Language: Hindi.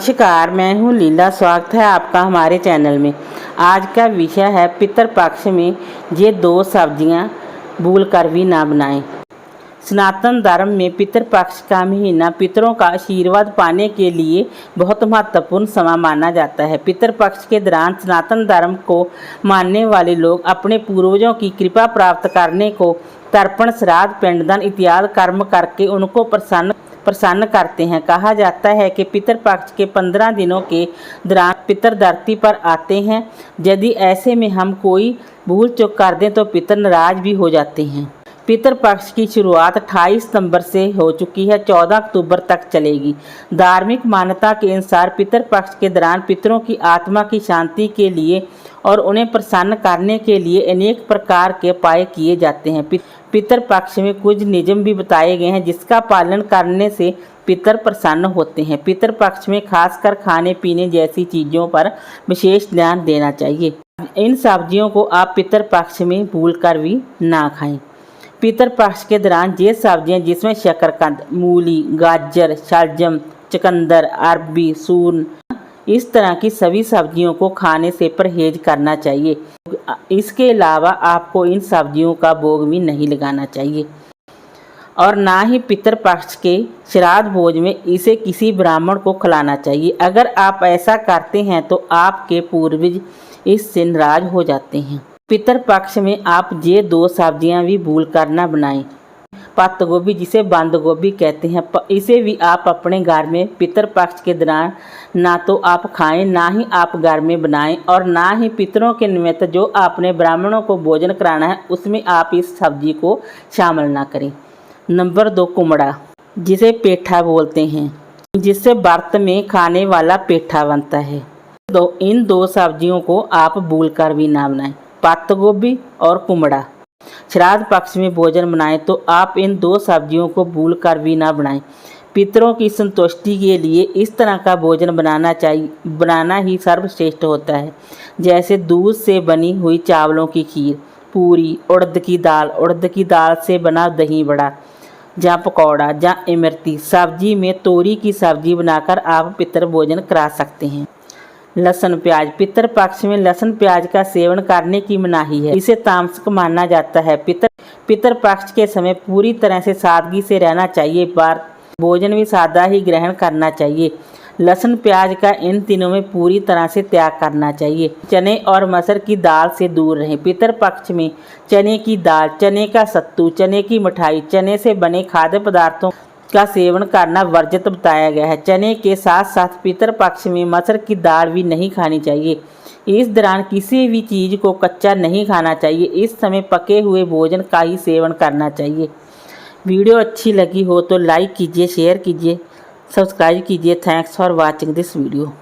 नमस्कार, मैं हूँ लीला। स्वागत है आपका हमारे चैनल में। आज का विषय है पितृपक्ष में ये 2 सब्जियाँ भूल कर भी ना बनाएं। सनातन धर्म में पितृपक्ष का महीना पितरों का आशीर्वाद पाने के लिए बहुत महत्वपूर्ण समय माना जाता है। पितृपक्ष के दौरान सनातन धर्म को मानने वाले लोग अपने पूर्वजों की कृपा प्राप्त करने को तर्पण, श्राद्ध, पिंडदान इत्यादि कर्म करके उनको प्रसन्न करते हैं। कहा जाता है कि पितृपक्ष के 15 दिनों के दौरान पितर धरती पर आते हैं। यदि ऐसे में हम कोई भूल चूक कर दें तो पितर नाराज भी हो जाते हैं। पितृपक्ष की शुरुआत 28 सितंबर से हो चुकी है, 14 अक्टूबर तक चलेगी। धार्मिक मान्यता के अनुसार पितृपक्ष के दौरान पितरों की आत्मा की शांति के लिए और उन्हें प्रसन्न करने के लिए अनेक प्रकार के उपाय किए जाते हैं। पितृपक्ष में कुछ नियम भी बताए गए हैं जिसका पालन करने से पितर प्रसन्न होते हैं। पितृपक्ष में खासकर खाने पीने जैसी चीज़ों पर विशेष ध्यान देना चाहिए। इन सब्जियों को आप पितृपक्ष में भूल कर भी ना खाएं। पितृपक्ष के दौरान ये सब्जियां जिसमें शकरकंद, मूली, गाजर, शलजम, चुकंदर, अरबी, सूरन, इस तरह की सभी सब्जियों को खाने से परहेज करना चाहिए। इसके अलावा आपको इन सब्जियों का भोग भी नहीं लगाना चाहिए और ना ही पितृपक्ष के श्राद्ध भोज में इसे किसी ब्राह्मण को खिलाना चाहिए। अगर आप ऐसा करते हैं तो आपके पूर्वज इससे नाराज हो जाते हैं। पितृपक्ष में आप ये 2 सब्जियां भी भूल कर ना बनाएं। पत्ता गोभी, जिसे बंद गोभी कहते हैं, इसे भी आप अपने घर में पितृपक्ष के दौरान ना तो आप खाएं, ना ही आप घर में बनाएं और ना ही पितरों के निमित्त जो आपने ब्राह्मणों को भोजन कराना है उसमें आप इस सब्जी को शामिल ना करें। नंबर 2, कुमड़ा, जिसे पेठा बोलते हैं, जिससे व्रत में खाने वाला पेठा बनता है। इन 2 सब्जियों को आप भूल कर भी ना बनाएं, पत्ता गोभी और कुमड़ा। श्राद्ध पक्ष में भोजन बनाएं तो आप इन 2 सब्जियों को भूल कर भी ना बनाएं। पितरों की संतुष्टि के लिए इस तरह का भोजन बनाना ही सर्वश्रेष्ठ होता है। जैसे दूध से बनी हुई चावलों की खीर, पूरी, उड़द की दाल से बना दही बड़ा या पकौड़ा या इमरती। सब्जी में तोरी की सब्जी बनाकर आप पितर भोजन करा सकते हैं। लहसुन प्याज, पितृपक्ष में लहसुन प्याज का सेवन करने की मनाही है। इसे तामसिक माना जाता है। पितृपक्ष के समय पूरी तरह से सादगी से रहना चाहिए। भोजन भी सादा ही ग्रहण करना चाहिए। लहसुन प्याज का इन दिनों में पूरी तरह से त्याग करना चाहिए। चने और मसूर की दाल से दूर रहें। पितृपक्ष में चने की दाल, चने का सत्तू, चने की मिठाई, चने से बने खाद्य पदार्थों का सेवन करना वर्जित बताया गया है। चने के साथ साथ पितृपक्ष में मसूर की दाल भी नहीं खानी चाहिए। इस दौरान किसी भी चीज़ को कच्चा नहीं खाना चाहिए। इस समय पके हुए भोजन का ही सेवन करना चाहिए। वीडियो अच्छी लगी हो तो लाइक कीजिए, शेयर कीजिए, सब्सक्राइब कीजिए। Thanks for watching this video.